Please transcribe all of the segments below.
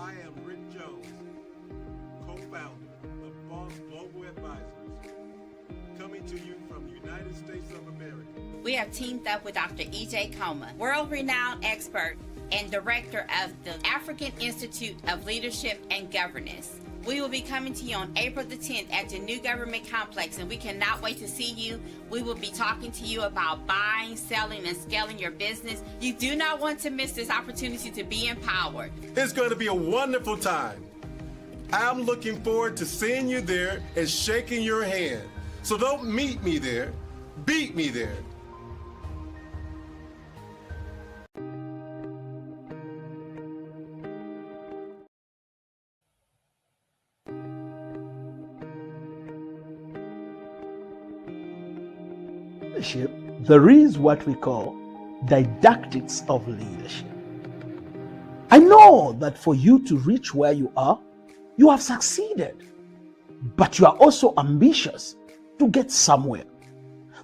I am Rick Jones, co-founder of Boss Global Advisors, coming to you from the United States of America. We have teamed up with Dr. Nkhoma, world-renowned expert and director of the African Institute of Leadership and Governance. We will be coming to you on April the 10th at the New Government Complex, and we cannot wait to see you. We will be talking to you about buying, selling, and scaling your business. You do not want to miss this opportunity to be empowered. It's going to be a wonderful time. I'm looking forward to seeing you there and shaking your hand. So don't meet me there, beat me there. Leadership, there is what we call didactics of leadership. I know that for you to reach where you are, you have succeeded, but you are also ambitious to get somewhere.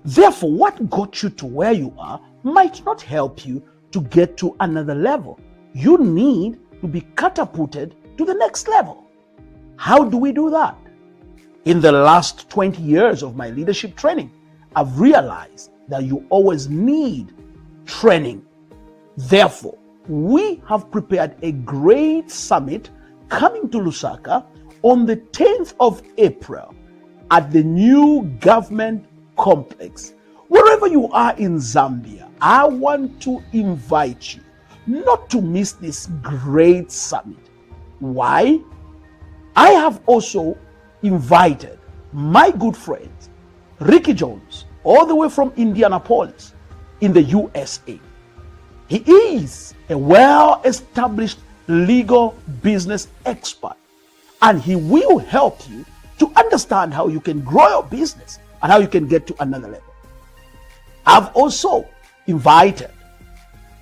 Therefore, what got you to where you are might not help you to get to another level. You need to be catapulted to the next level. How do we do that? In the last 20 years of my leadership training, I've realized that you always need training. Therefore, we have prepared a great summit coming to Lusaka on the 10th of April at the New Government Complex. Wherever you are in Zambia, I want to invite you not to miss this great summit. Why? I have also invited my good friend Ricky Jones, all the way from Indianapolis in the USA. He is a well-established legal business expert, and he will help you to understand how you can grow your business and how you can get to another level. I've also invited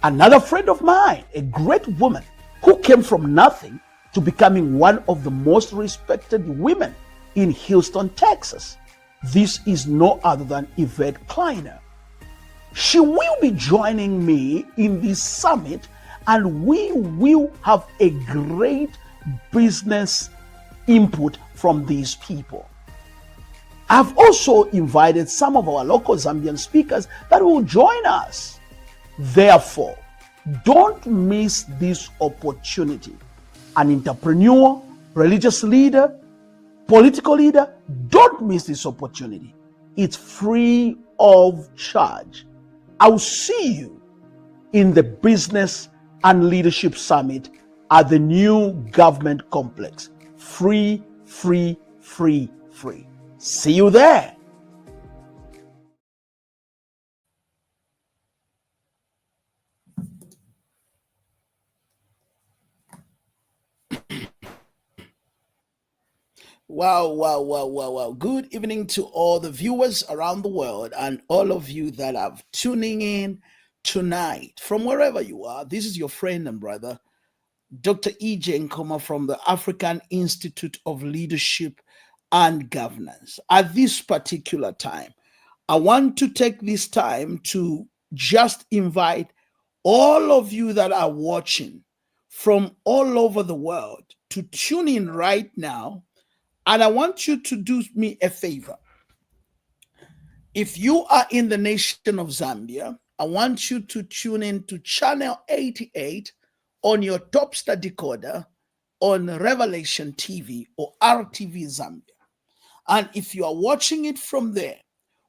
another friend of mine, a great woman who came from nothing to becoming one of the most respected women in Houston, Texas. This is no other than Yvette Kleiner. She will be joining me in this summit, and we will have a great business input from these people. I've also invited some of our local Zambian speakers that will join us. Therefore, don't miss this opportunity. An entrepreneur, religious leader, political leader, don't miss this opportunity. It's free of charge. I'll see you in the Business and Leadership Summit at the New Government Complex. Free, free, free, free. See you there. Wow, wow, wow, wow, wow. Good evening to all the viewers around the world and all of you that are tuning in tonight from wherever you are. This is your friend and brother, Dr. Nkhoma from the African Institute of Leadership and Governance. At this particular time, I want to take this time to just invite all of you that are watching from all over the world to tune in right now. And I want you to do me a favor. If you are in the nation of Zambia, I want you to tune in to channel 88 on your top star decoder on Revelation TV or RTV Zambia. And if you are watching it from there,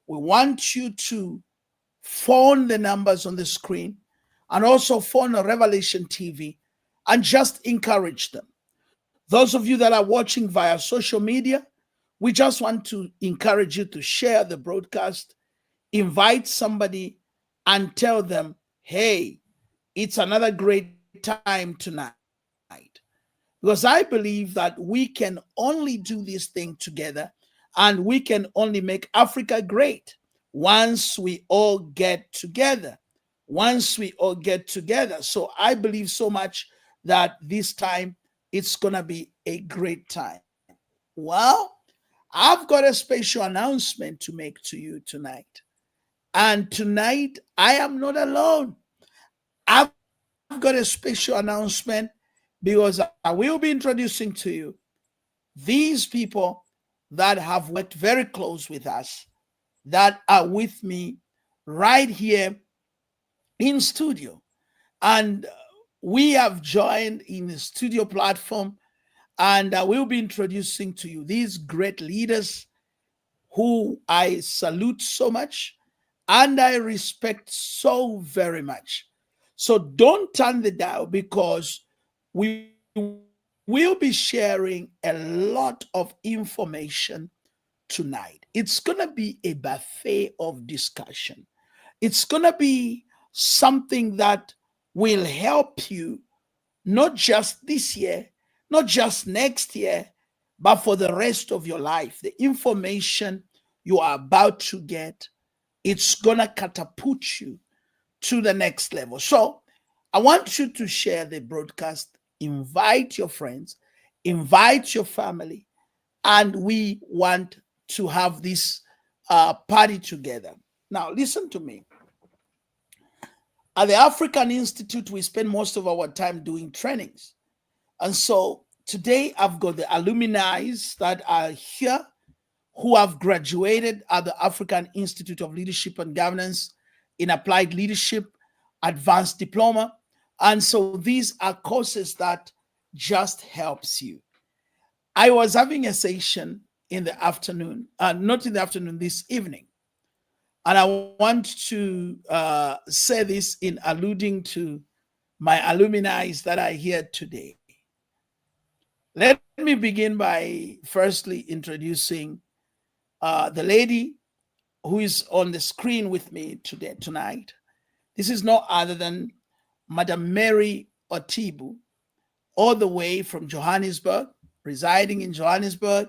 we want you to phone the numbers on the screen and also phone Revelation TV and just encourage them. Those of you that are watching via social media, we just want to encourage you to share the broadcast, invite somebody and tell them, hey, it's another great time tonight. Because I believe that we can only do this thing together and we can only make Africa great once we all get together. Once we all get together. So I believe so much that this time it's going to be a great time. Well, I've got a special announcement to make to you tonight. And tonight, I am not alone. I've got a special announcement because I will be introducing to you these people that have worked very close with us, that are with me right here in studio. And we have joined in the studio platform, and I will be introducing to you these great leaders who I salute so much and I respect so very much. So don't turn the dial, because we will be sharing a lot of information tonight. It's going to be a buffet of discussion. It's going to be something that will help you not just this year, not just next year, but for the rest of your life. The information you are about to get, it's going to catapult you to the next level. So I want you to share the broadcast, invite your friends, invite your family, and we want to have this party together. Now, listen to me. At the African Institute, we spend most of our time doing trainings. And so today I've got the alumni that are here who have graduated at the African Institute of Leadership and Governance in Applied Leadership, Advanced Diploma. And so these are courses that just helps you. I was having a session in the afternoon, not in the afternoon, this evening. And I want to say this in alluding to my alumni that are here today. Let me begin by firstly introducing the lady who is on the screen with me tonight. This is no other than Madam Mary Otigbu, all the way from Johannesburg, residing in Johannesburg,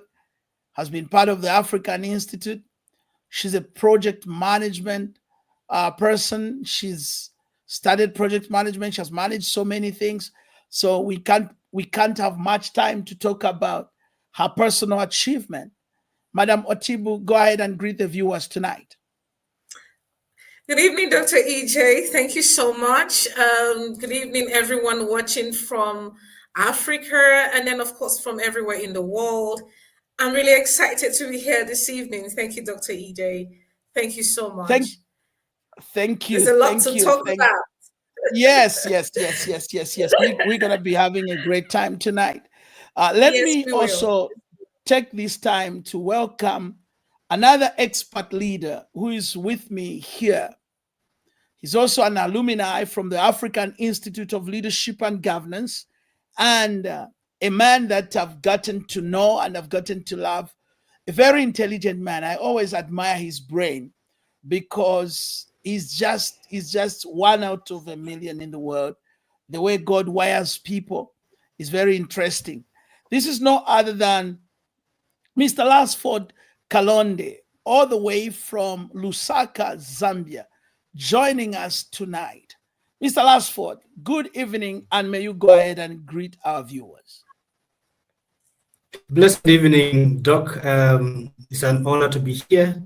has been part of the African Institute. She's a project management person. She's studied project management. She has managed so many things. So we can't have much time to talk about her personal achievement. Madam Otigbu, go ahead and greet the viewers tonight. Good evening, Dr. EJ. Thank you so much. Good evening, everyone watching from Africa, and then, of course, from everywhere in the world. I'm really excited to be here this evening. Thank you, Dr. EJ. Thank you so much. Thank you. There's a lot to talk about. Yes. We're going to be having a great time tonight. Let me also take this time to welcome another expert leader who is with me here. He's also an alumni from the African Institute of Leadership and Governance, and a man that I've gotten to know and I've gotten to love, a very intelligent man. I always admire his brain, because he's just one out of a million in the world. The way God wires people is very interesting. This is no other than Mr. Lasford Kalonde, all the way from Lusaka, Zambia, joining us tonight. Mr. Lasford, good evening, and may you go ahead and greet our viewers. Blessed evening, Doc. It's an honor to be here.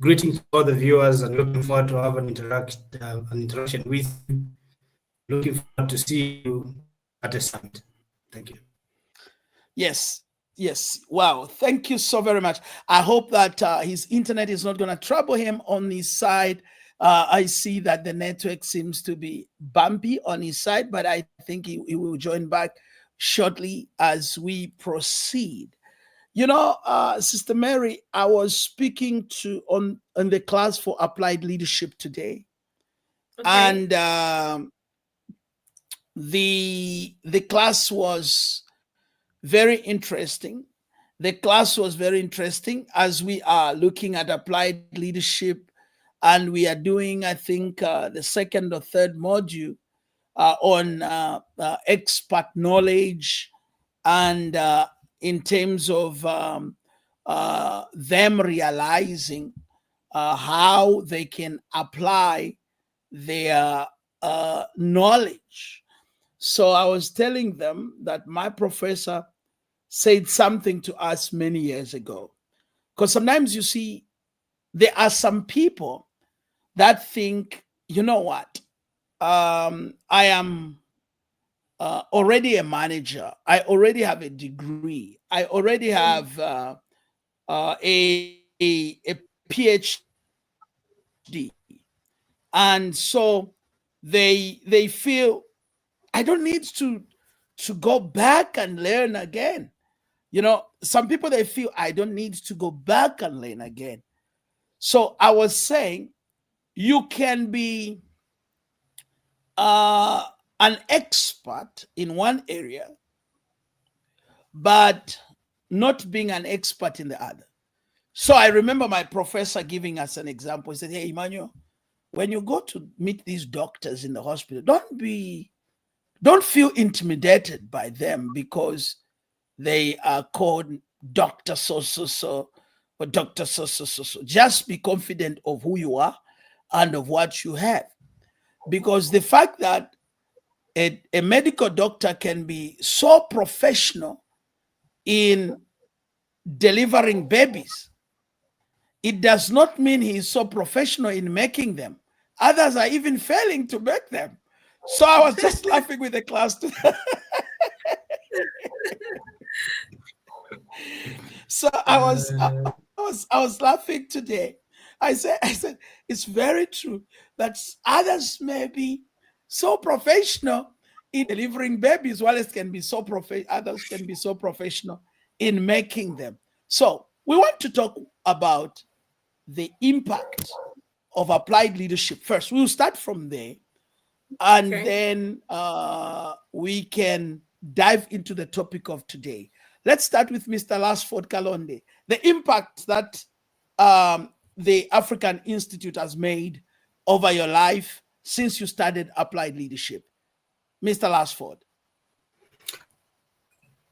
Greetings to all the viewers, and looking forward to have an interaction with you. Looking forward to see you at the summit. Thank you. Yes. Wow. Thank you so very much. I hope that his internet is not going to trouble him on his side. I see that the network seems to be bumpy on his side, but I think he will join back shortly as we proceed. You know, Sister Mary, I was speaking on the class for applied leadership today, and the class was very interesting. The class was very interesting as we are looking at applied leadership, and we are doing, I think, the second or third module on expert knowledge, and in terms of them realizing how they can apply their knowledge. So I was telling them that my professor said something to us many years ago. Because sometimes, you see, there are some people that think, you know what, I am already a manager. I already have a degree. I already have a PhD, and so they feel I don't need to go back and learn again. You know, some people, they feel I don't need to go back and learn again. So I was saying you can be an expert in one area, but not being an expert in the other. So I remember my professor giving us an example. He said, "Hey, Emmanuel, when you go to meet these doctors in the hospital, don't feel intimidated by them because they are called Dr. So or Dr. So. Just be confident of who you are and of what you have. Because the fact that a medical doctor can be so professional in delivering babies, it does not mean he's so professional in making them. Others are even failing to make them. So I was just laughing with the class. So I was laughing today. I said, it's very true that others may be so professional in delivering babies, while others can be so professional in making them. So we want to talk about the impact of applied leadership first. We'll start from there, and then we can dive into the topic of today. Let's start with Mr. Lasford Kalonde. The impact that the African Institute has made over your life since you started applied leadership. Mr. Lasford.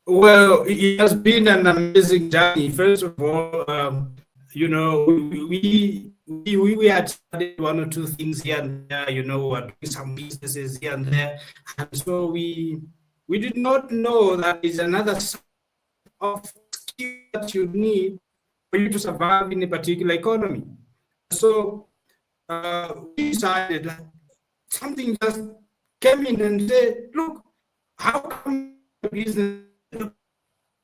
Well, it has been an amazing journey. First of all, you know, we had started one or two things here and there, you know, doing some businesses here and there. And so we did not know that is another of skill that you need for you to survive in a particular economy. So we decided that something just came in and said, look, how come the business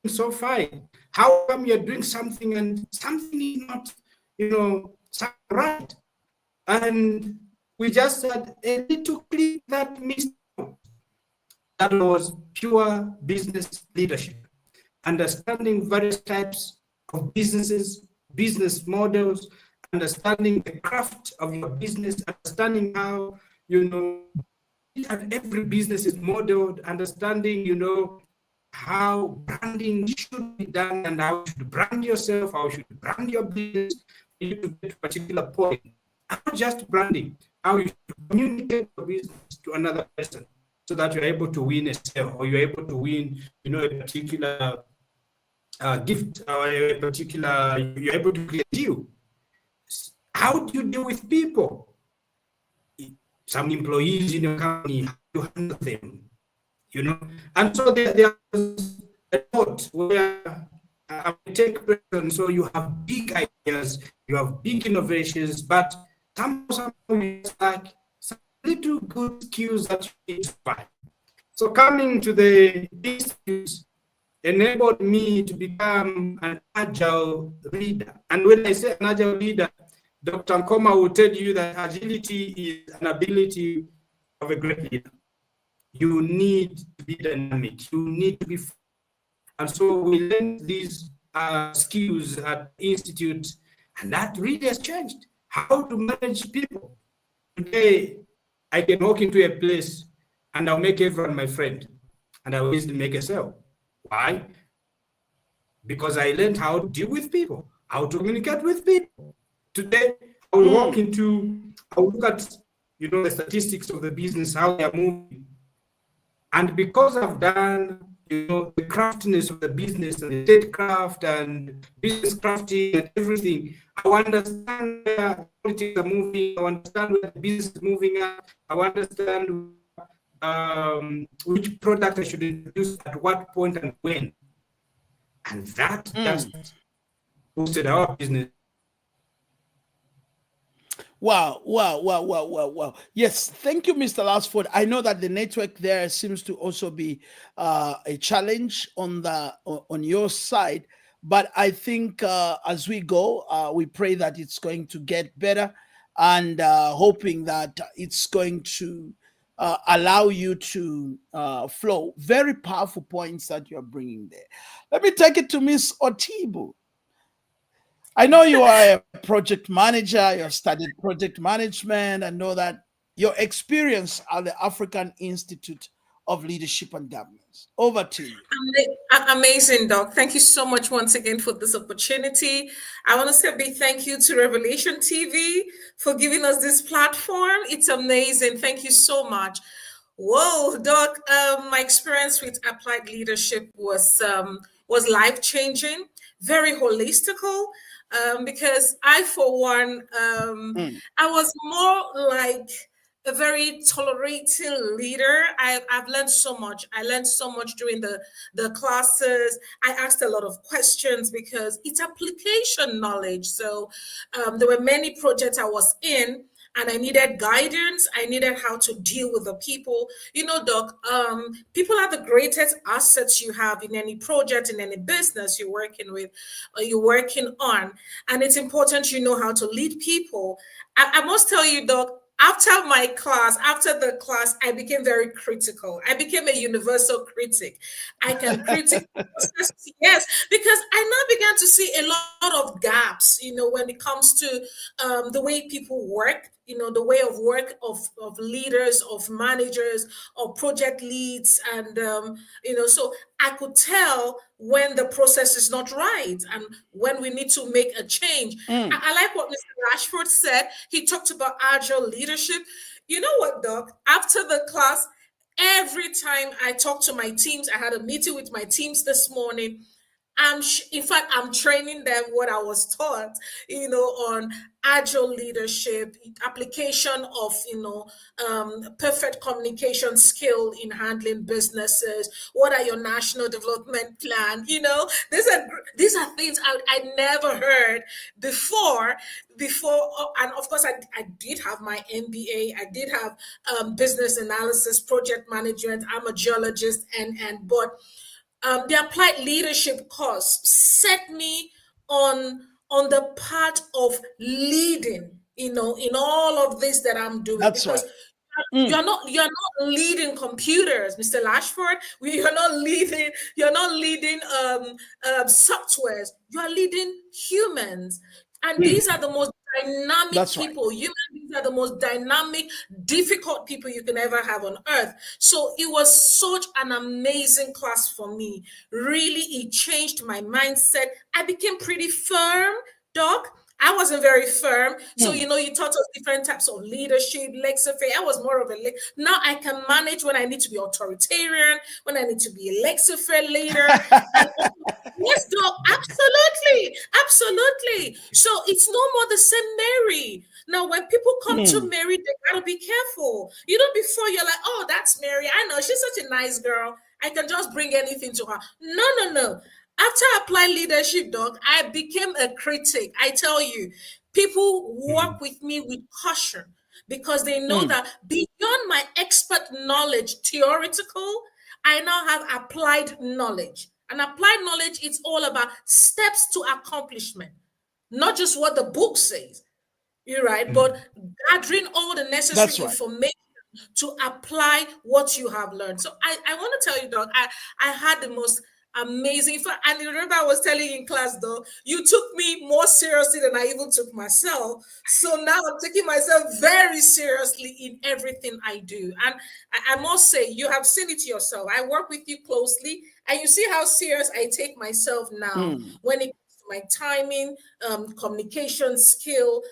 is so fine? How come you're doing something and something is not, you know, right? And we just said, I need to click that mistake. That was pure business leadership. Understanding various types of businesses, business models, understanding the craft of your business, understanding how, you know, every business is modeled, understanding, you know, how branding should be done and how you should brand yourself, how you should brand your business, you to get to a particular point. Not just branding, how you should communicate your business to another person so that you're able to win a sale or you're able to win, you know, a particular gift or a particular, you're able to create a deal. How do you deal with people? Some employees in your company, how do you handle them? You know, and so there was a thought where I take person, so you have big ideas, you have big innovations, but somehow it's like some little good skills that you need to find. So coming to the institute enabled me to become an agile leader. And when I say an agile leader, Dr. Nkhoma will tell you that agility is an ability of a great leader. You need to be dynamic. You need to be, and so we learned these skills at Institute, and that really has changed how to manage people. Today, I can walk into a place and I'll make everyone my friend, and I will easily make a sale. Why? Because I learned how to deal with people, how to communicate with people. Today, I will walk into, I will look at, you know, the statistics of the business, how they are moving. And because I've done, you know, the craftiness of the business and the statecraft and business crafting and everything, I understand where politics are moving, I understand where the business is moving at, I understand which product I should introduce at what point and when. And that just boosted our business. Wow, wow, wow, wow, wow, wow. Yes, thank you, Mr. Lasford. I know that the network there seems to also be a challenge on on your side, but I think as we go, we pray that it's going to get better, and hoping that it's going to allow you to flow. Very powerful points that you're bringing there. Let me take it to Miss Otigbu. I know you are a project manager, you've studied project management, and know that your experience at the African Institute of Leadership and Governance. Over to you. Amazing, Doc. Thank you so much once again for this opportunity. I want to say a big thank you to Revelation TV for giving us this platform. It's amazing. Thank you so much. Whoa, Doc. My experience with applied leadership was life changing, very holistical. Because I, for one, I was more like a very tolerating leader. I've learned so much. I learned so much during the classes. I asked a lot of questions because it's application knowledge. So there were many projects I was in, and I needed guidance. I needed how to deal with the people. You know, Doc, people are the greatest assets you have in any project, in any business you're working with or you're working on. And it's important you know how to lead people. I must tell you, Doc, after the class, I became very critical. I became a universal critic. I can critique processes, yes, because I now began to see a lot of gaps, when it comes to the way people work, the way of work of leaders, of managers, of project leads. And, so I could tell when the process is not right and when we need to make a change. I like what Mr. Lasford said. He talked about agile leadership. You know what, Doc? After the class, every time I talk to my teams, I had a meeting with my teams this morning. In fact, I'm training them what I was taught, on agile leadership, application of, perfect communication skill in handling businesses. What are your national development plan? These are things I never heard before. And of course, I did have my MBA. I did have business analysis, project management. I'm a geologist, but the applied leadership course set me on the path of leading, in all of this that I'm doing. That's because right. you're not leading computers, Mr. Lashford. You're not leading softwares. You are leading humans. And these are the most dynamic That's right. people. Human beings are the most dynamic, difficult people you can ever have on earth. So it was such an amazing class for me. Really, it changed my mindset. I became pretty firm, Doc. I wasn't very firm. So, you taught us different types of leadership, laissez-faire. I was more of a now I can manage when I need to be authoritarian, when I need to be a laissez-faire leader. Yes, Doc, absolutely. Absolutely. So it's no more the same Mary. Now, when people come to Mary, they gotta be careful. Before you're like, oh, that's Mary. I know she's such a nice girl. I can just bring anything to her. No. After I applied leadership, Doc, I became a critic. I tell you, people work with me with caution because they know that beyond my expert knowledge, theoretical, I now have applied knowledge. And applied knowledge, it's all about steps to accomplishment, not just what the book says. You're right, but gathering all the necessary information to apply what you have learned. So I want to tell you, Doc, I had the most amazing. And remember, I was telling you in class, though, you took me more seriously than I even took myself. So now I'm taking myself very seriously in everything I do. And I must say, you have seen it yourself. I work with you closely, and you see how serious I take myself now when it comes to my timing, communication skill,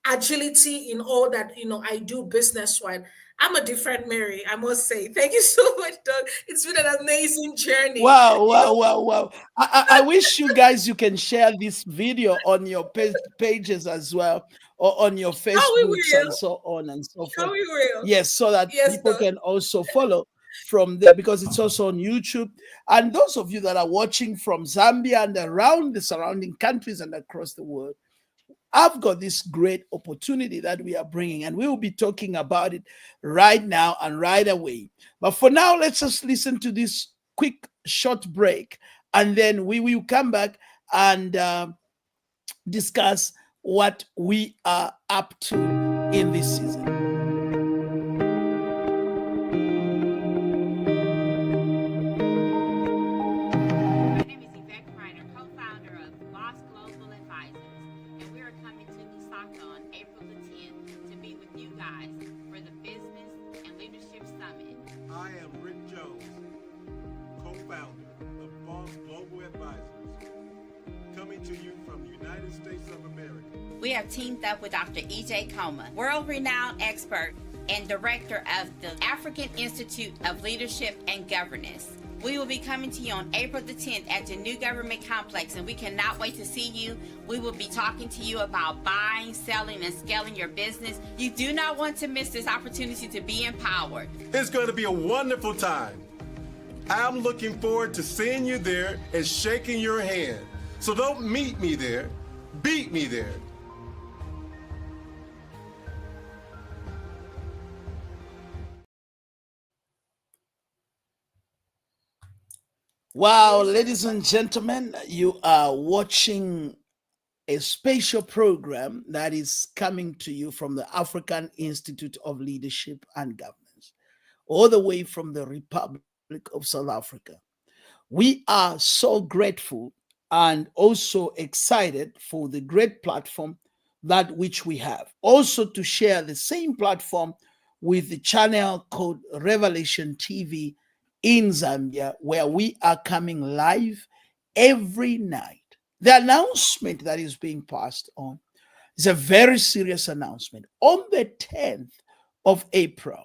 agility in all that I do business-wise. I'm a different Mary, I must say. Thank you so much, Doug. It's been an amazing journey. Wow. I wish you guys, you can share this video on your pages as well, or on your Facebooks and so on and so forth. We will. Yes, so that people can also follow from there, because it's also on YouTube. And those of you that are watching from Zambia and around the surrounding countries and across the world, I've got this great opportunity that we are bringing, and we will be talking about it right now and right away. But for now, let's just listen to this quick, short break, and then we will come back and discuss what we are up to in this season. I am Rick Jones, co-founder of Boss Global Advisors, coming to you from the United States of America. We have teamed up with Dr. Nkhoma, world-renowned expert and director of the African Institute of Leadership and Governance. We will be coming to you on April the 10th at the new government complex, and we cannot wait to see you. We will be talking to you about buying, selling, and scaling your business. You do not want to miss this opportunity to be empowered. It's going to be a wonderful time. I'm looking forward to seeing you there and shaking your hand. So don't meet me there, beat me there. Wow, ladies and gentlemen, you are watching a special program that is coming to you from the African Institute of Leadership and Governance, all the way from the Republic of South Africa. We are so grateful and also excited for the great platform that which we have. Also to share the same platform with the channel called Revelation TV in Zambia, where we are coming live every night. The announcement that is being passed on is a very serious announcement. On the 10th of April,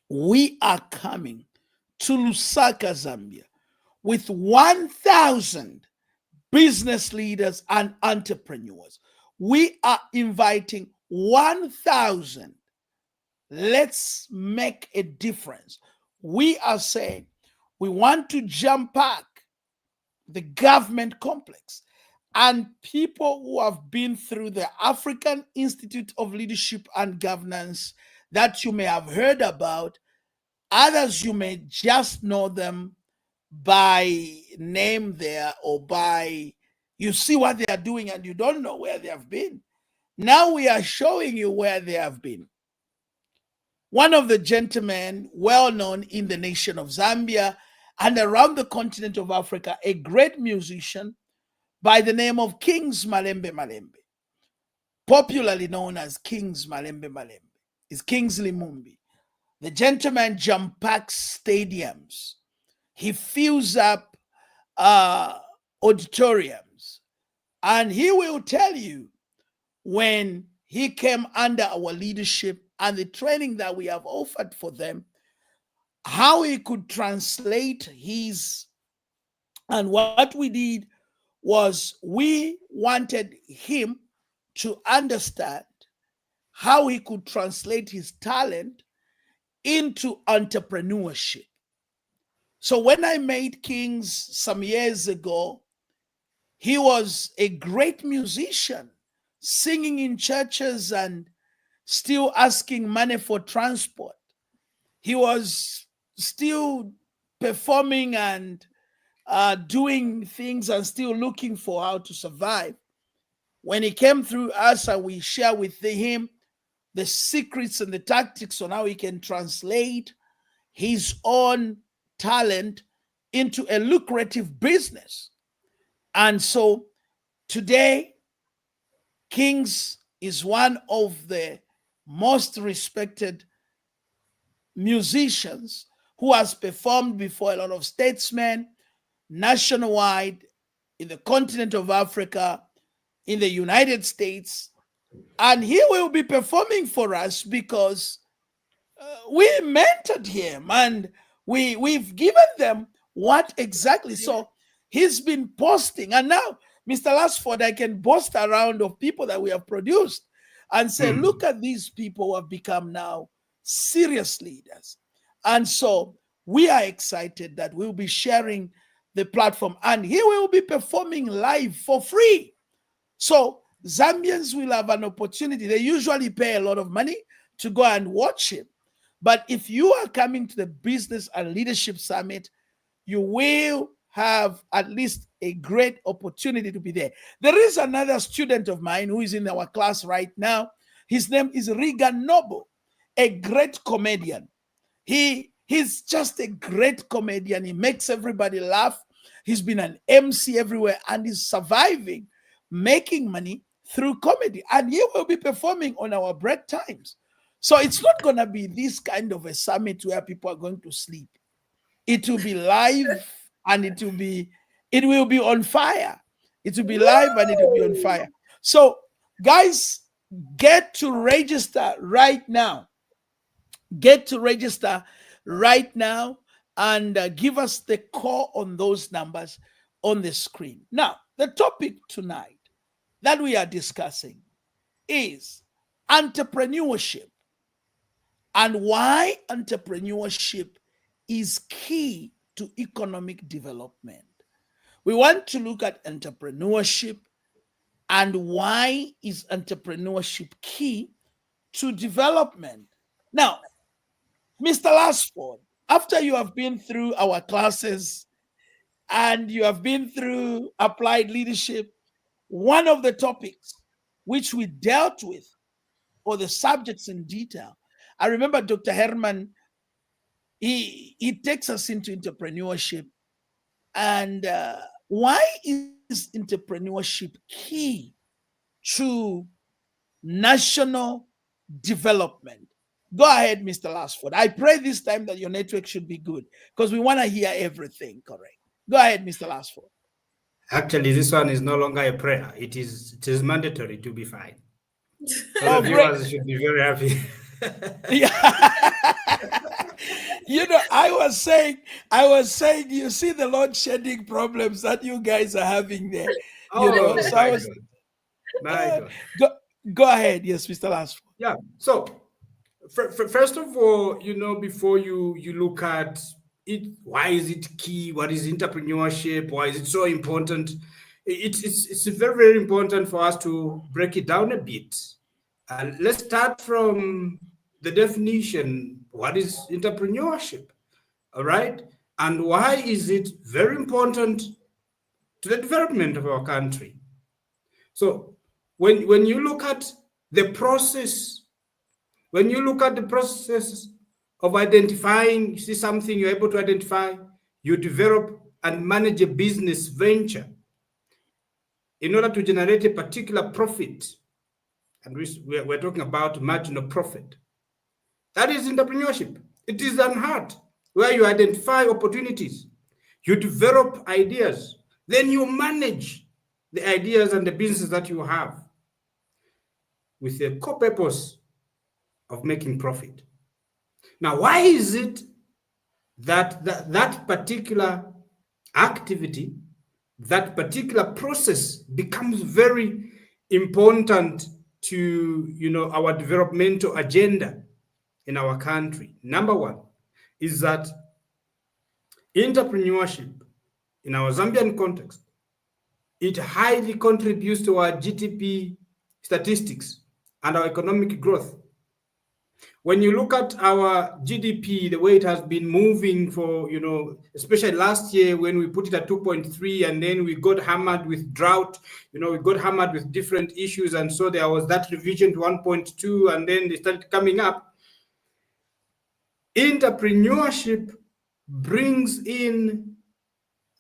we are coming to Lusaka, Zambia, with 1,000 business leaders and entrepreneurs. We are inviting 1,000. Let's make a difference. We are saying we want to jump pack the government complex, and people who have been through the African Institute of Leadership and Governance that you may have heard about. Others, you may just know them by name there, or by you see what they are doing and you don't know where they have been. Now we are showing you where they have been. One of the gentlemen, well known in the nation of Zambia and around the continent of Africa, a great musician by the name of Kings Malembe Malembe, popularly known as Kings Malembe Malembe, is Kingsley Mumbi. The gentleman jump packs stadiums. He fills up auditoriums. And he will tell you, when he came under our leadership and the training that we have offered for them, how he could translate his, and what we did was we wanted him to understand how he could translate his talent into entrepreneurship. So when I made Kings some years ago, he was a great musician, singing in churches and still asking money for transport. He was still performing and doing things and still looking for how to survive. When he came through us and we share with him the secrets and the tactics on how he can translate his own talent into a lucrative business. And so today, Kings is one of the most respected musicians who has performed before a lot of statesmen nationwide, in the continent of Africa, in the United States. And he will be performing for us because we mentored him and we've given them what exactly. So he's been posting. And now, Mr. Lasford, I can boast around of people that we have produced and say, look at these people who have become now serious leaders. And so we are excited that we'll be sharing the platform, and he will be performing live for free. So Zambians will have an opportunity. They usually pay a lot of money to go and watch him. But if you are coming to the Business and Leadership Summit, you will have at least a great opportunity to be there. There is another student of mine who is in our class right now. His name is Regan Noble, a great comedian. He's just a great comedian. He makes everybody laugh. He's been an MC everywhere and he's surviving, making money through comedy. And he will be performing on our break times. So it's not going to be this kind of a summit where people are going to sleep. It will be live and it will be on fire. It will be live and it will be on fire. So guys, get to register right now. Get to register right now and give us the call on those numbers on the screen. Now, the topic tonight that we are discussing is entrepreneurship and why entrepreneurship is key to economic development. We want to look at entrepreneurship and why is entrepreneurship key to development. Now, Mr. Lasford, after you have been through our classes and you have been through applied leadership, one of the topics which we dealt with, or the subjects in detail, I remember Dr. Herman, he takes us into entrepreneurship. And why is entrepreneurship key to national development? Go ahead, Mr. Lasford. I pray this time that your network should be good because we want to hear everything correct. Go ahead, Mr. Lasford. Actually, this one is no longer a prayer. It is mandatory to be fine. So the viewers should be very happy. Yeah. You know, I was saying, you see the load shedding problems that you guys are having there. You know, so I was. My God. Go ahead, yes, Mr. Lasford. Yeah. So, first of all, you know, before you look at it, why is it key? What is entrepreneurship? Why is it so important? It's very, very important for us to break it down a bit. Let's start from the definition. What is entrepreneurship? All right. And why is it very important to the development of our country? So when you look at the process, of identifying, you see something you're able to identify, you develop and manage a business venture in order to generate a particular profit. And we're talking about marginal profit. That is entrepreneurship. It is an art where you identify opportunities, you develop ideas, then you manage the ideas and the business that you have with the core purpose of making profit. Now, why is it that that particular activity, that particular process becomes very important to, you know, our developmental agenda in our country? Number one is that entrepreneurship in our Zambian context, it highly contributes to our GDP statistics and our economic growth. When you look at our GDP, the way it has been moving for, you know, especially last year when we put it at 2.3 and then we got hammered with drought, you know, we got hammered with different issues. And so there was that revision to 1.2 and then they started coming up. Entrepreneurship brings in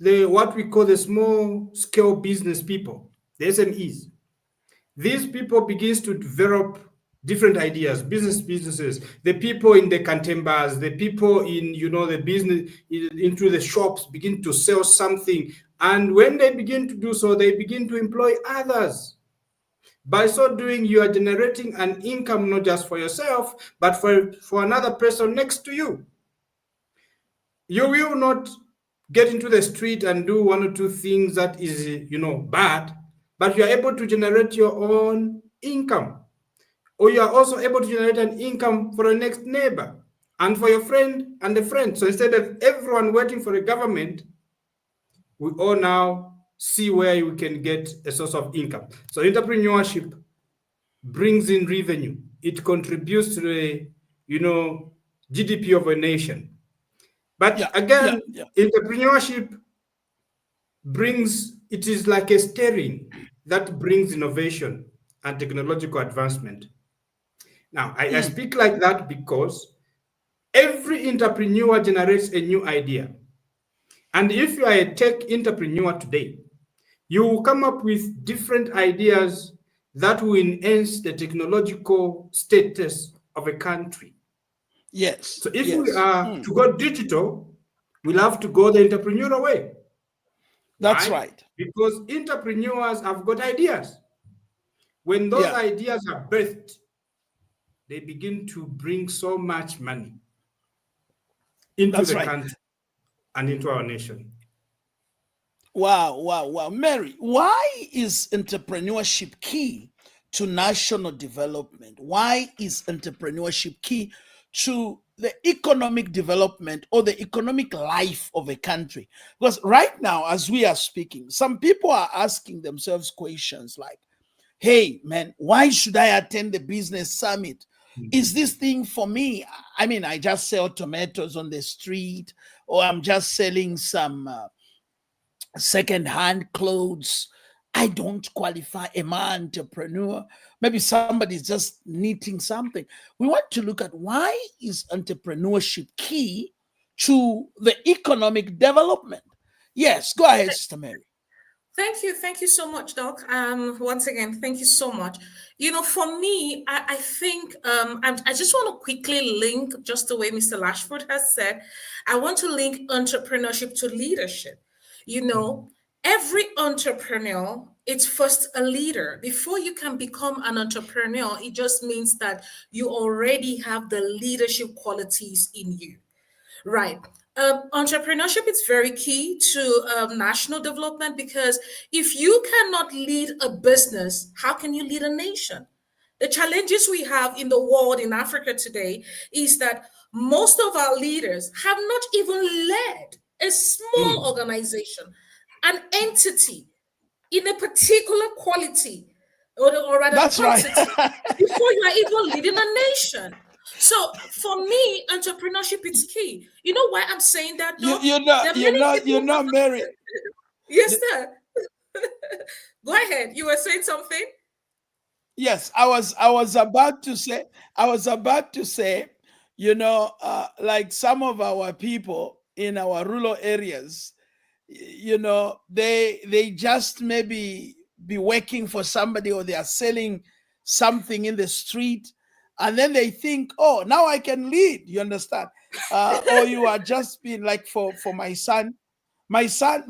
what we call the small scale business people, the SMEs. These people begins to develop different ideas, businesses, the people in the cantembas, the people in, you know, the business, into the shops, begin to sell something. And when they begin to do so, they begin to employ others. By so doing, you are generating an income, not just for yourself, but for another person next to you. You will not get into the street and do one or two things that is, you know, bad, but you are able to generate your own income. Or you are also able to generate an income for the next neighbor and for your friend and a friend. So instead of everyone waiting for the government we all now see where we can get a source of income. So entrepreneurship brings in revenue. It contributes to the, GDP of a nation. But again, entrepreneurship it is like a steering that brings innovation and technological advancement. Now, I speak like that because every entrepreneur generates a new idea. And if you are a tech entrepreneur today, you will come up with different ideas that will enhance the technological status of a country. Yes. So if we are to go digital, we'll have to go the entrepreneurial way. That's right. Because entrepreneurs have got ideas. When those ideas are birthed, they begin to bring so much money into the country and into our nation. Wow. Mary, why is entrepreneurship key to national development? Why is entrepreneurship key to the economic development or the economic life of a country? Because right now, as we are speaking, some people are asking themselves questions like, hey, man, why should I attend the business summit? Is this thing for me? I mean, I just sell tomatoes on the street, or I'm just selling some second-hand clothes. I don't qualify. Am I an entrepreneur? Maybe somebody's just knitting something. We want to look at why is entrepreneurship key to the economic development. Yes, go ahead, Sister Mary. Thank you so much, Doc. Once again, thank you so much. For me, I think I just want to quickly link, just the way Mr. Lasford has said, I want to link entrepreneurship to leadership. Every entrepreneur, it's first a leader. Before you can become an entrepreneur, it just means that you already have the leadership qualities in you, right? Entrepreneurship is very key to national development, because if you cannot lead a business, how can you lead a nation? The challenges we have in the world, in Africa today, is that most of our leaders have not even led a small organization, an entity in a particular quality, or rather quantity, before you are even leading a nation. So for me, entrepreneurship is key. You know why I'm saying that? You're not Mary. Yes, sir. Go ahead. You were saying something? Yes, I was about to say, like some of our people in our rural areas, they just maybe be working for somebody, or they are selling something in the street, and then they think, oh, now I can lead. You understand? Or you are just being like, for my son. My son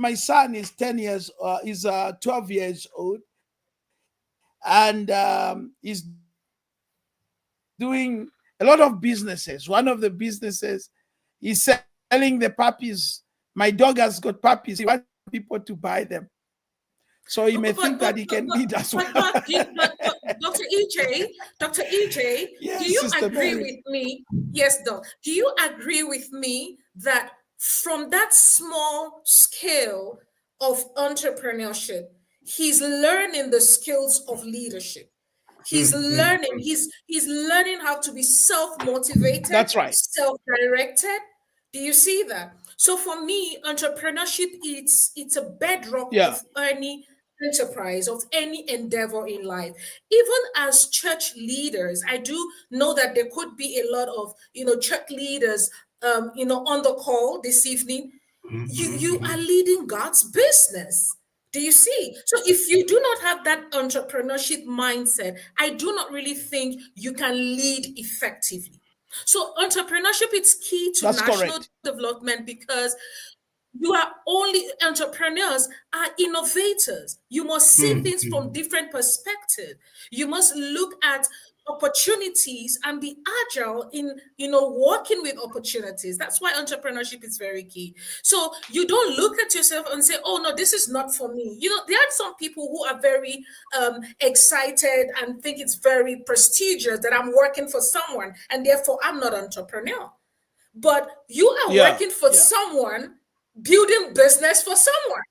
is 10 years, is 12 years old, and he's doing a lot of businesses. One of the businesses is selling the puppies. My dog has got puppies. He wants people to buy them. So he may think that he can lead as well. Dr. EJ, yes, do you Sister agree Mary. with me? Yes, Doc. Do you agree with me that from that small scale of entrepreneurship, he's learning the skills of leadership? He's learning. He's learning how to be self-motivated. That's right. Self-directed. Do you see that? So for me, entrepreneurship, it's a bedrock of any enterprise, of any endeavor in life. Even as church leaders, I do know that there could be a lot of church leaders on the call this evening. You are leading God's business. Do you see? So if you do not have that entrepreneurship mindset, I do not really think you can lead effectively. So entrepreneurship is key to national development, because you are only entrepreneurs are innovators. You must see things from different perspectives. You must look at opportunities and be agile in working with opportunities. That's why entrepreneurship is very key. So you don't look at yourself and say, oh no, this is not for me. There are some people who are very excited and think it's very prestigious that I'm working for someone, and therefore I'm not an entrepreneur. But you are working for someone, building business for someone.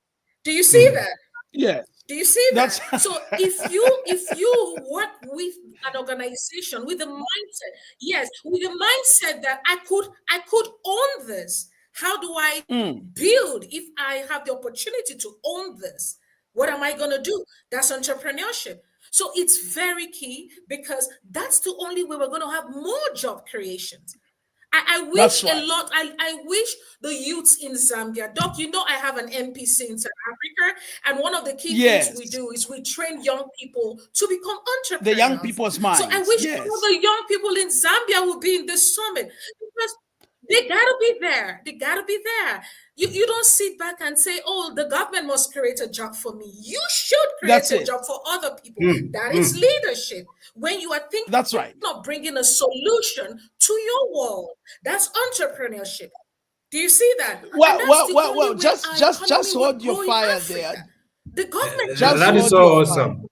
Do you see that? Yeah. Do you see That's that? So if you work with an organization with the mindset, yes, with the mindset that I could own this. How do I build if I have the opportunity to own this? What am I going to do? That's entrepreneurship. So it's very key because that's the only way we're going to have more job creations. I wish right. a lot. I wish the youths in Zambia, Doc, you know, I have an MPC in South Africa, and one of the key things we do is we train young people to become entrepreneurs. The young people's minds. So I wish all the young people in Zambia would be in this summit because they gotta be there. They gotta be there. You don't sit back and say, "Oh, the government must create a job for me." You should create a job for other people. That is leadership. When you are thinking of bringing a solution to your world, that's entrepreneurship. Do you see that? Well. Just hold your fire there. The government. That is so awesome.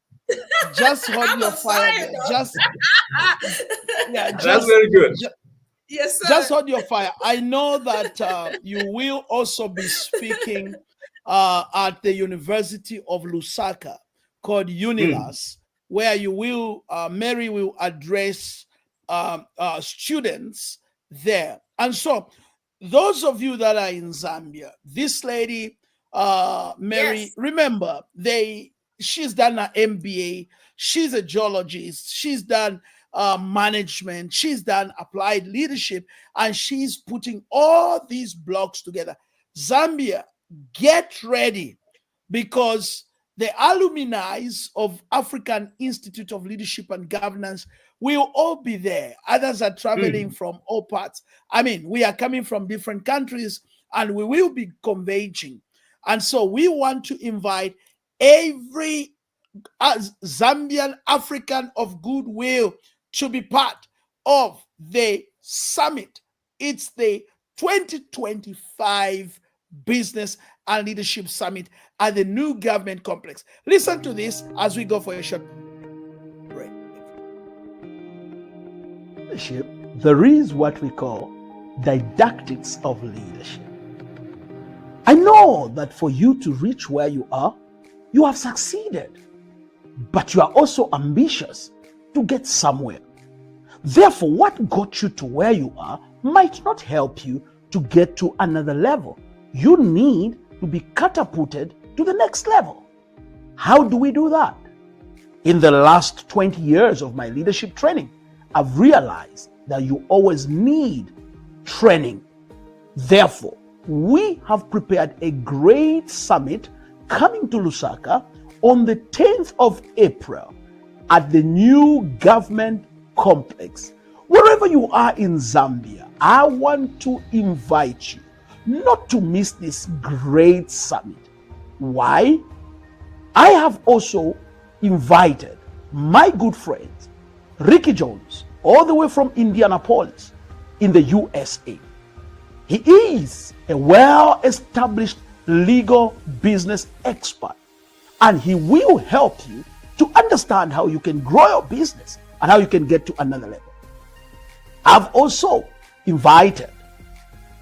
Just hold your fire there. That's very good. Yes, sir. Just hold your fire. I know that you will also be speaking at the University of Lusaka called Unilas, where you will, Mary will address students there. And so those of you that are in Zambia, this lady, Mary, remember, she's done an MBA, she's a geologist, she's done management, she's done applied leadership, and she's putting all these blocks together. Zambia, get ready, because the alumni of African Institute of Leadership and Governance will all be there. Others are traveling from all parts. I mean, we are coming from different countries and we will be converging. And so we want to invite every Zambian African of goodwill to be part of the summit. It's the 2025 Business and Leadership Summit at the new government complex. Listen to this as we go for a short break. Leadership, there is what we call didactics of leadership. I know that for you to reach where you are, you have succeeded, but you are also ambitious to get somewhere. Therefore, what got you to where you are might not help you to get to another level. You need to be catapulted to the next level. How do we do that? In the last 20 years of my leadership training, I've realized that you always need training. Therefore, we have prepared a great summit coming to Lusaka on the 10th of April at the new government complex. Wherever you are in Zambia, I want to invite you not to miss this great summit. Why? I have also invited my good friends, Ricky Jones, all the way from Indianapolis in the USA. He is a well-established legal business expert, and he will help you to understand how you can grow your business and how you can get to another level. I've also invited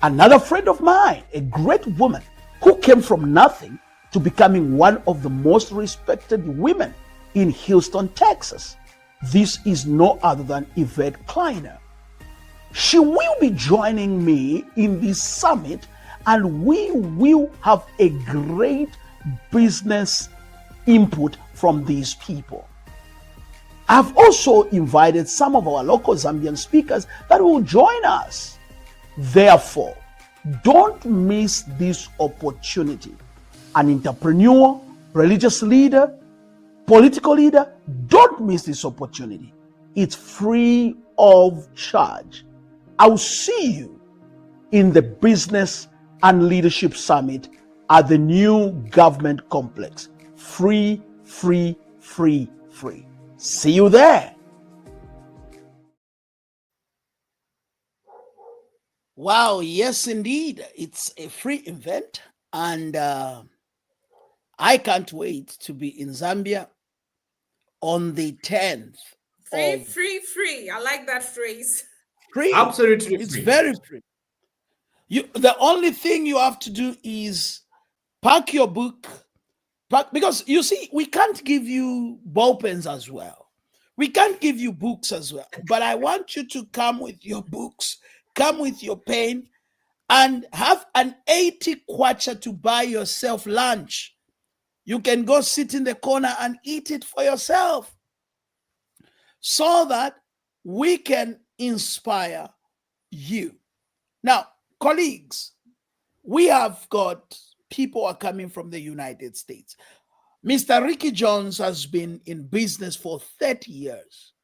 another friend of mine, a great woman who came from nothing to becoming one of the most respected women in Houston, Texas. This is no other than Yvette Kleiner. She will be joining me in this summit, and we will have a great business input from these people. I've also invited some of our local Zambian speakers that will join us. Therefore, don't miss this opportunity. An entrepreneur, religious leader, political leader, don't miss this opportunity. It's free of charge. I'll see you in the Business and Leadership Summit at the new government complex. Free, free, free, free. See you there. Wow, yes, indeed. It's a free event, and I can't wait to be in Zambia on the 10th. Free. I like that phrase. Free. Absolutely It's free. very free. The only thing you have to do is pack your book, But because you see, we can't give you ball pens as well. We can't give you books as well. But I want you to come with your books, come with your pen, and have an 80 kwacha to buy yourself lunch. You can go sit in the corner and eat it for yourself, so that we can inspire you. Now, colleagues, we have got people are coming from the United States. Mr. Ricky Jones has been in business for 30 years.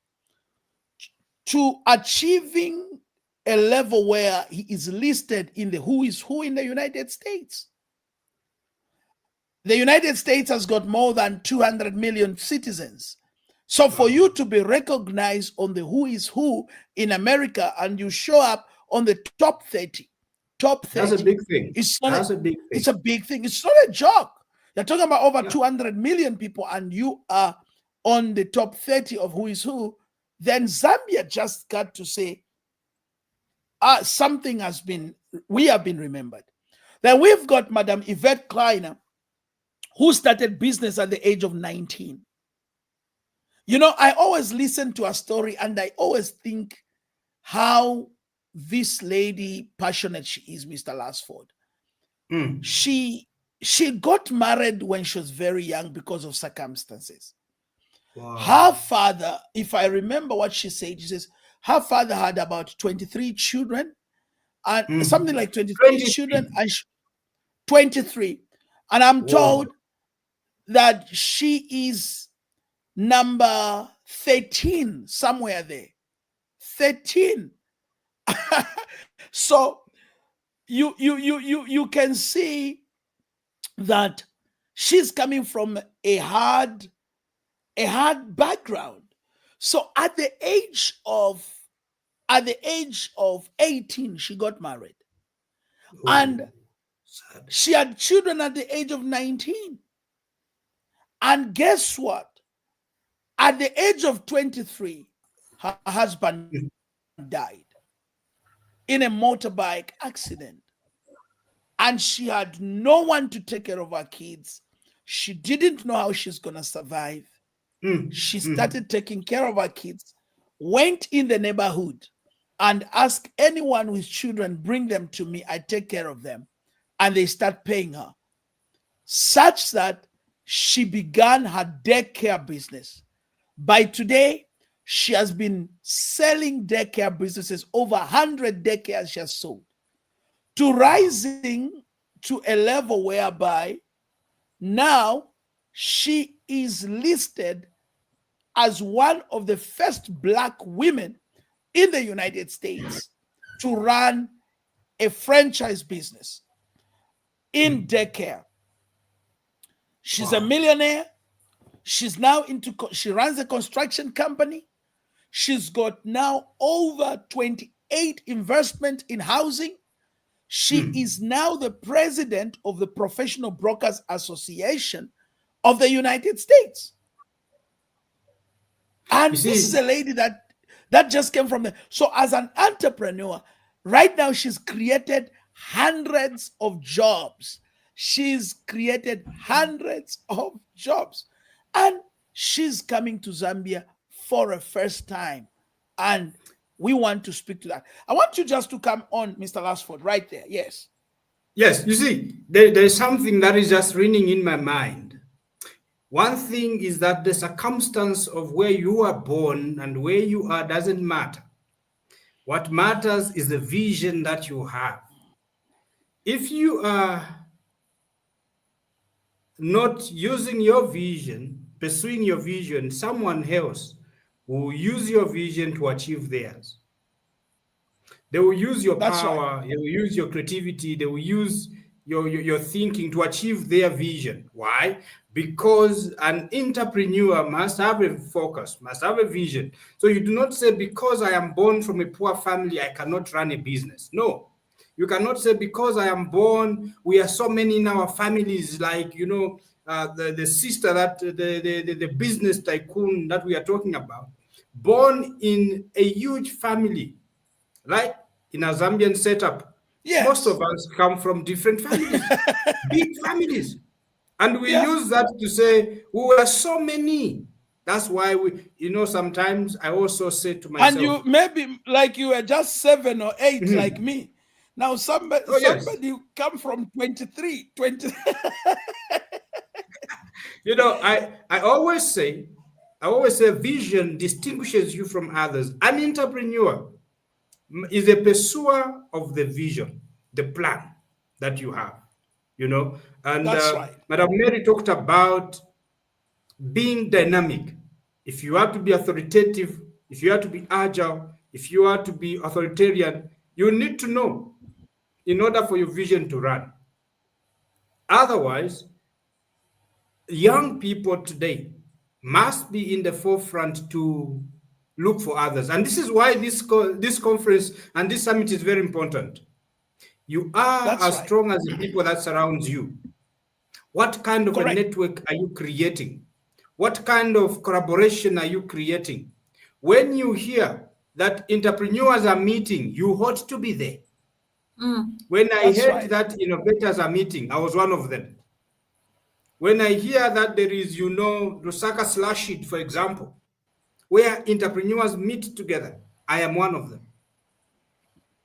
To achieving a level where he is listed in the who is who in the United States. The United States has got more than 200 million citizens. So for you to be recognized on the who is who in America and you show up on the top 30, that's a big thing. It's a big thing. It's not a joke. You're talking about over 200 million people and you are on the top 30 of who is who. Then Zambia just got to say, something has been, we have been remembered. Then we've got Madam Yvette Kleiner, who started business at the age of 19. You know, I always listen to a story and I always think how this lady passionate she is, Mr. Lasford. She got married when she was very young because of circumstances. Wow. Her father, if I remember what she said, she says her father had about 23 children and something like 23 children and 23. And I'm told that she is number 13 somewhere there. 13. So you can see that she's coming from a hard background. So at the age of 18, she got married. And she had children at the age of 19. And guess what? At the age of 23, her husband died in a motorbike accident. And she had no one to take care of her kids. She didn't know how she's going to survive. She started taking care of her kids, went in the neighborhood and asked anyone with children, bring them to me. I take care of them. And they start paying her. Such that she began her daycare business. By today, she has been selling daycare businesses, over 100 daycares she has sold, to rising to a level whereby now she is listed as one of the first Black women in the United States to run a franchise business in daycare. She's a millionaire. She's now she runs a construction company. She's got now over 28 investment in housing. She is now the president of the Professional Brokers Association of the United States. And this is a lady that just came from there. So as an entrepreneur, right now she's created hundreds of jobs. She's created hundreds of jobs. And she's coming to Zambia for a first time. And we want to speak to that. I want you just to come on, Mr. Lasford, right there. Yes. Yes, you see, there's something that is just ringing in my mind. One thing is that the circumstance of where you are born and where you are doesn't matter. What matters is the vision that you have. If you are not using your vision, pursuing your vision, someone else will use your vision to achieve theirs. They will use your power, they will use your creativity, they will use your thinking to achieve their vision. Why? Because an entrepreneur must have a focus, must have a vision. So you do not say, because I am born from a poor family, I cannot run a business. No. You cannot say, because I am born, we are so many in our families, like, you know, the sister that the business tycoon that we are talking about, born in a huge family, right? In a Zambian setup. Yes. Most of us come from different families, big families. And we Yeah. use that to say we were so many. That's why sometimes I also say to myself, and you maybe like you were just 7 or 8 like me. Now somebody oh yes, come from 23, 20. I always say vision distinguishes you from others. An entrepreneur is a pursuer of the vision, the plan that you have, and That's right. Madam Mary talked about being dynamic. If you are to be authoritative, if you are to be agile, if you are to be authoritarian, you need to know in order for your vision to run. Otherwise, young people today must be in the forefront to look for others. And this is why this conference and this summit is very important. You are That's as right. strong as the people that surrounds you. What kind of a Correct. network are you creating? What kind of collaboration are you creating? When you hear that entrepreneurs are meeting, you ought to be there. When I That's heard right. that innovators are meeting, I was one of them. When I hear that there is, Lusaka Slash It, for example, where entrepreneurs meet together, I am one of them.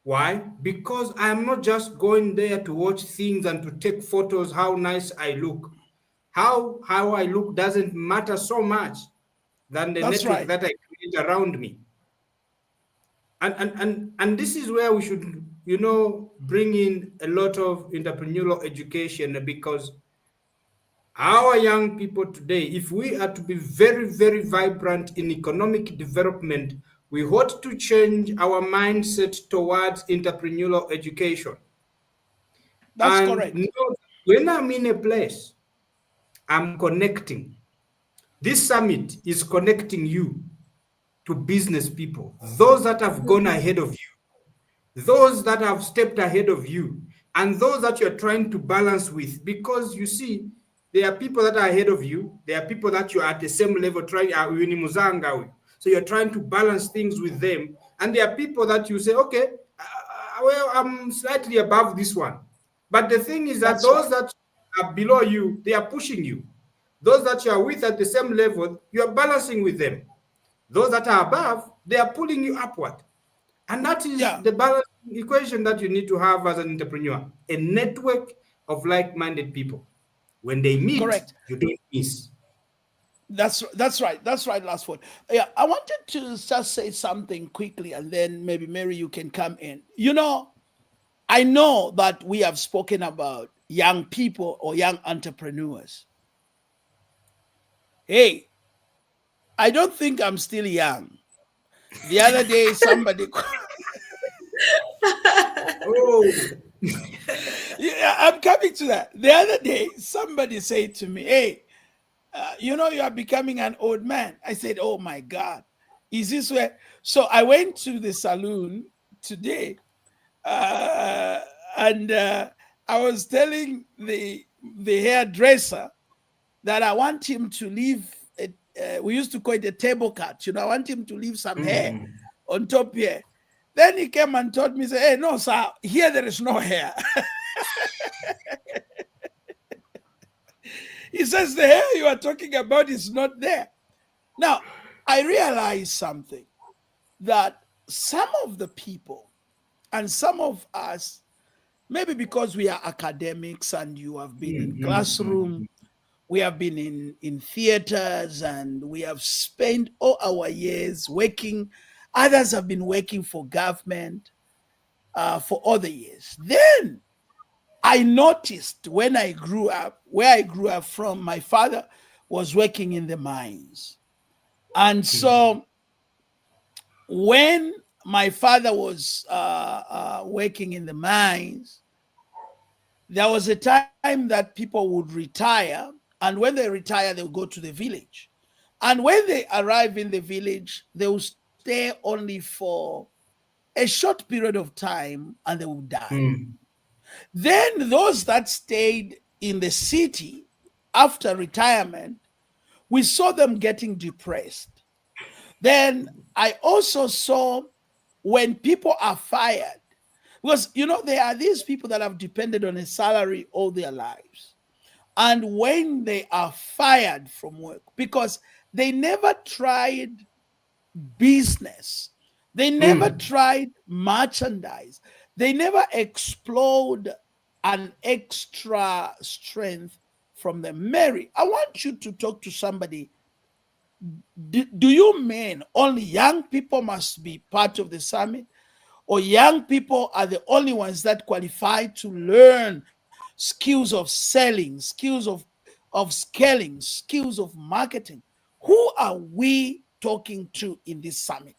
Why? Because I am not just going there to watch things and to take photos, how nice I look. How I look doesn't matter so much than the That's network right. that I create around me. And this is where we should, bring in a lot of entrepreneurial education, because our young people today, if we are to be very, very vibrant in economic development, we ought to change our mindset towards entrepreneurial education. That's And correct. when I'm in a place, I'm connecting. This summit is connecting you to business people, those that have gone ahead of you, those that have stepped ahead of you, and those that you're trying to balance with. Because you see, there are people that are ahead of you, there are people that you're at the same level trying. So you're trying to balance things with them, and there are people that you say, okay, well, I'm slightly above this one. But the thing is that That's those right. that are below you, they are pushing you. Those that you are with at the same level, you are balancing with them. Those that are above, they are pulling you upward. And that is Yeah. the balance equation that you need to have as an entrepreneur, a network of like-minded people. When they meet, Correct. you don't miss. That's right. That's right, Lasford. Yeah, I wanted to just say something quickly, and then maybe Mary, you can come in. I know that we have spoken about young people or young entrepreneurs. Hey, I don't think I'm still young. The other day, somebody. Oh, Yeah, I'm coming to that. The other day, somebody said to me, hey, you are becoming an old man. I said, oh my God, is this where? So I went to the salon today, and I was telling the hairdresser that I want him to leave. We used to call it a table cut. I want him to leave some hair on top here. Then he came and told me, say, hey, no, sir, here there is no hair. He says, the hair you are talking about is not there. Now, I realize something, that some of the people and some of us, maybe because we are academics and you have been in classroom, we have been in theaters, and we have spent all our years working. Others have been working for government for other years. Then I noticed when I grew up, where I grew up from, my father was working in the mines. And so when my father was working in the mines, there was a time that people would retire. And when they retire, they'll go to the village. And when they arrive in the village, they will stay only for a short period of time and they will die. Then those that stayed in the city after retirement, we saw them getting depressed. Then I also saw when people are fired, because there are these people that have depended on a salary all their lives. and when they are fired from work because they never tried business, they never tried merchandise, they never explored an extra strength from them. Mary, I want you to talk to somebody. Do you mean only young people must be part of the summit, or young people are the only ones that qualify to learn skills of selling, skills of scaling, skills of marketing? Who are we talking to in this summit?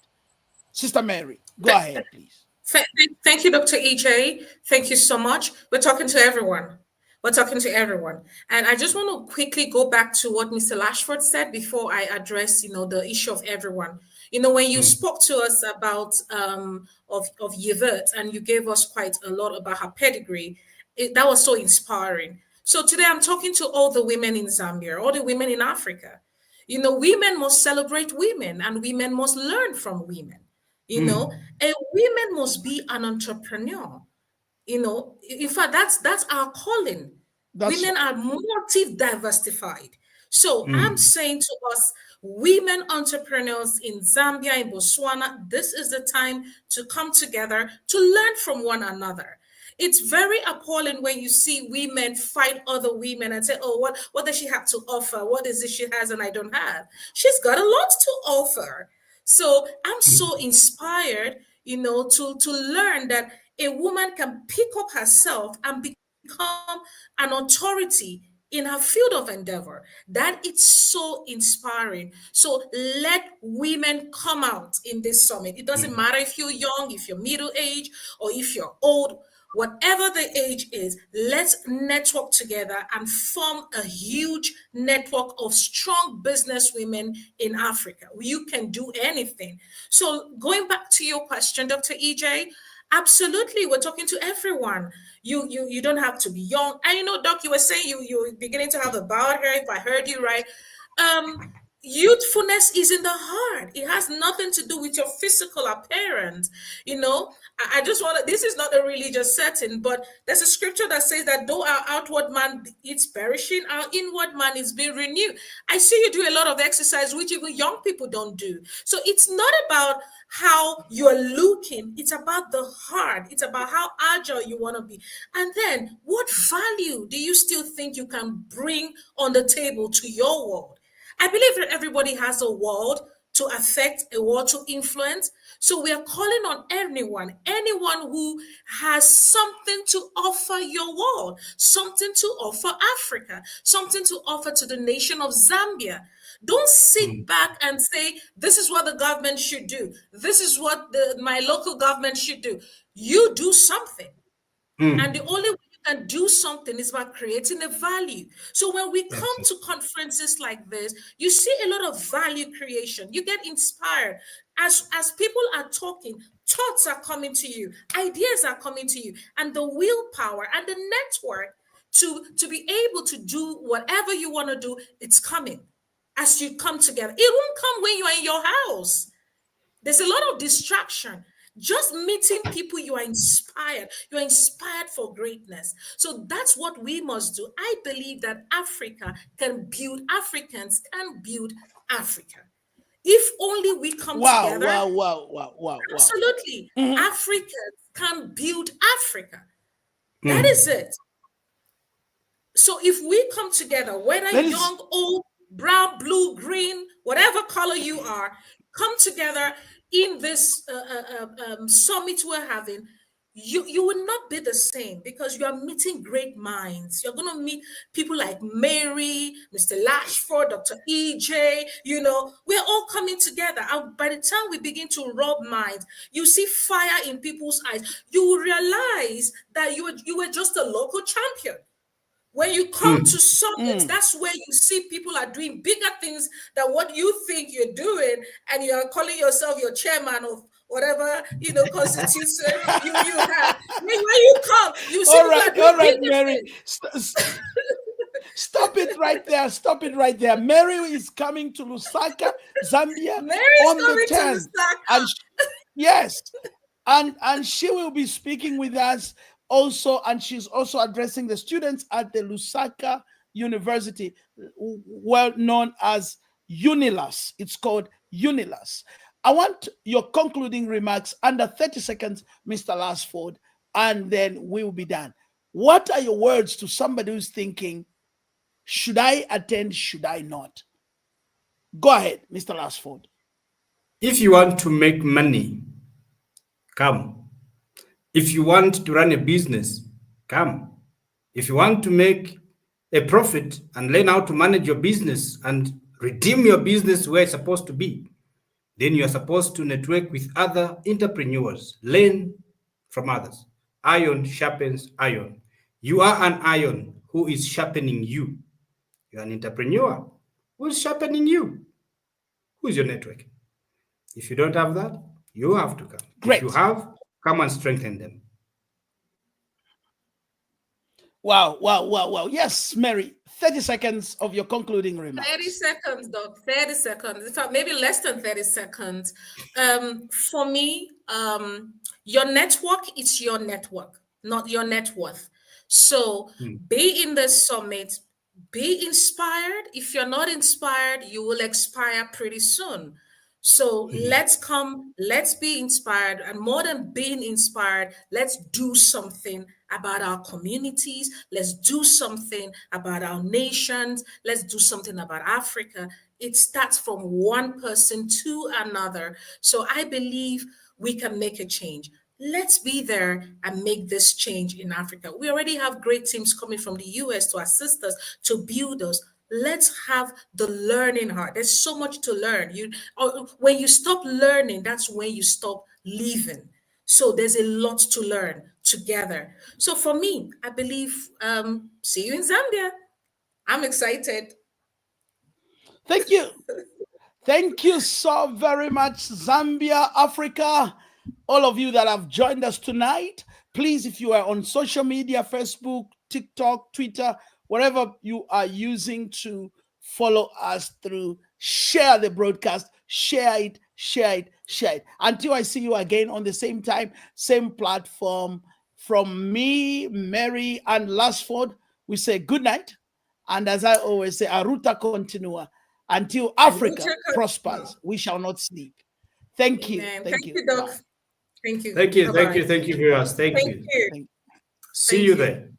Sister Mary, go ahead, please. Thank you, Dr. EJ. Thank you so much. We're talking to everyone. We're talking to everyone. And I just want to quickly go back to what Mr. Lasford said before I address, the issue of everyone. When you spoke to us about of Yvette, and you gave us quite a lot about her pedigree, that was so inspiring. So today I'm talking to all the women in Zambia, all the women in Africa. Women must celebrate women, and women must learn from women. And women must be an entrepreneur. In fact, that's our calling. Women are multi diversified. So I'm saying to us, women entrepreneurs in Zambia, in Botswana, this is the time to come together to learn from one another. It's very appalling when you see women fight other women and say, oh, what does she have to offer? What is it she has and I don't have? She's got a lot to offer. So I'm so inspired, to learn that a woman can pick up herself and become an authority in her field of endeavor. That it's so inspiring. So let women come out in this summit. It doesn't matter if you're young, if you're middle age, or if you're old. Whatever the age is, let's network together and form a huge network of strong business women in Africa. You can do anything. So going back to your question, Dr. EJ, absolutely, we're talking to everyone. You don't have to be young. And Doc, you were saying you're beginning to have a bowed hair, if I heard you right. Youthfulness is in the heart. It has nothing to do with your physical appearance. I just want to, this is not a religious setting, but there's a scripture that says that though our outward man is perishing, our inward man is being renewed. I see you do a lot of exercise, which even young people don't do. So it's not about how you're looking. It's about the heart. It's about how agile you want to be. And then what value do you still think you can bring on the table to your world? I believe that everybody has a world to affect, a world to influence. So we are calling on anyone who has something to offer your world, something to offer Africa, something to offer to the nation of Zambia. Don't sit back and say, this is what the government should do. This is what my local government should do. You do something. And the only way you can do something is by creating a value. So when we come to conferences like this, you see a lot of value creation. You get inspired. As people are talking, thoughts are coming to you, ideas are coming to you, and the willpower and the network to be able to do whatever you want to do, it's coming as you come together. It won't come when you are in your house. There's a lot of distraction. Just meeting people, you are inspired. You are inspired for greatness. So that's what we must do. I believe that Africans can build Africa. If only we come together. Wow. Absolutely. Africans can build Africa. That is it. So if we come together, whether young, old, brown, blue, green, whatever color you are, come together in this summit we're having, you will not be the same because you are meeting great minds. You're going to meet people like Mary, Mr. Lasford, Dr. EJ. We're all coming together. And by the time we begin to rub minds, you see fire in people's eyes. You will realize that you were just a local champion. When you come to summits, that's where you see people are doing bigger things than what you think you're doing, and you're calling yourself your chairman of whatever constitution you have. When you come, you see all right, Mary. Stop it right there. Stop it right there. Mary is coming to Lusaka, Zambia on the 10th. And yes, and she will be speaking with us also, and she's also addressing the students at the Lusaka university, well known as Unilas. It's called Unilas. I want your concluding remarks under 30 seconds, Mr. Lasford, and then we will be done. What are your words to somebody who's thinking, should I attend, should I not? Go ahead, Mr. Lasford. If you want to make money, come. If you want to run a business, come. If you want to make a profit and learn how to manage your business and redeem your business where it's supposed to be, then you are supposed to network with other entrepreneurs, learn from others. Iron sharpens iron. You are an iron who is sharpening you. You are an entrepreneur who is sharpening you. Who is your network? If you don't have that, you have to come. Great. If you have, come and strengthen them. Wow, wow, wow, wow. Yes, Mary, 30 seconds of your concluding remarks. 30 seconds, Doc. 30 seconds. In fact, maybe less than 30 seconds. For me, your network is your network, not your net worth. So be in the summit, be inspired. If you're not inspired, you will expire pretty soon. So let's come, let's be inspired. And more than being inspired, let's do something about our communities. Let's do something about our nations. Let's do something about Africa. It starts from one person to another. So I believe we can make a change. Let's be there and make this change in Africa. We already have great teams coming from the US to assist us, to build us. Let's have the learning heart. There's so much to learn. When you stop learning, that's when you stop living. So there's a lot to learn together. So for me, I believe, see you in Zambia. I'm excited. Thank you. Thank you so very much, Zambia, Africa. All of you that have joined us tonight, please, if you are on social media, Facebook, TikTok, Twitter, wherever you are using to follow us through, share the broadcast, share it, share it, share it. Until I see you again on the same time, same platform, from me, Mary, and Lasford, we say good night. And as I always say, Aruta continua. Until Africa prospers, we shall not sleep. Thank you. Thank you, Doc. Bye. Thank you. Thank you. Bye-bye. Thank you. Thank you, viewers. Thank you. Thank you. See you there.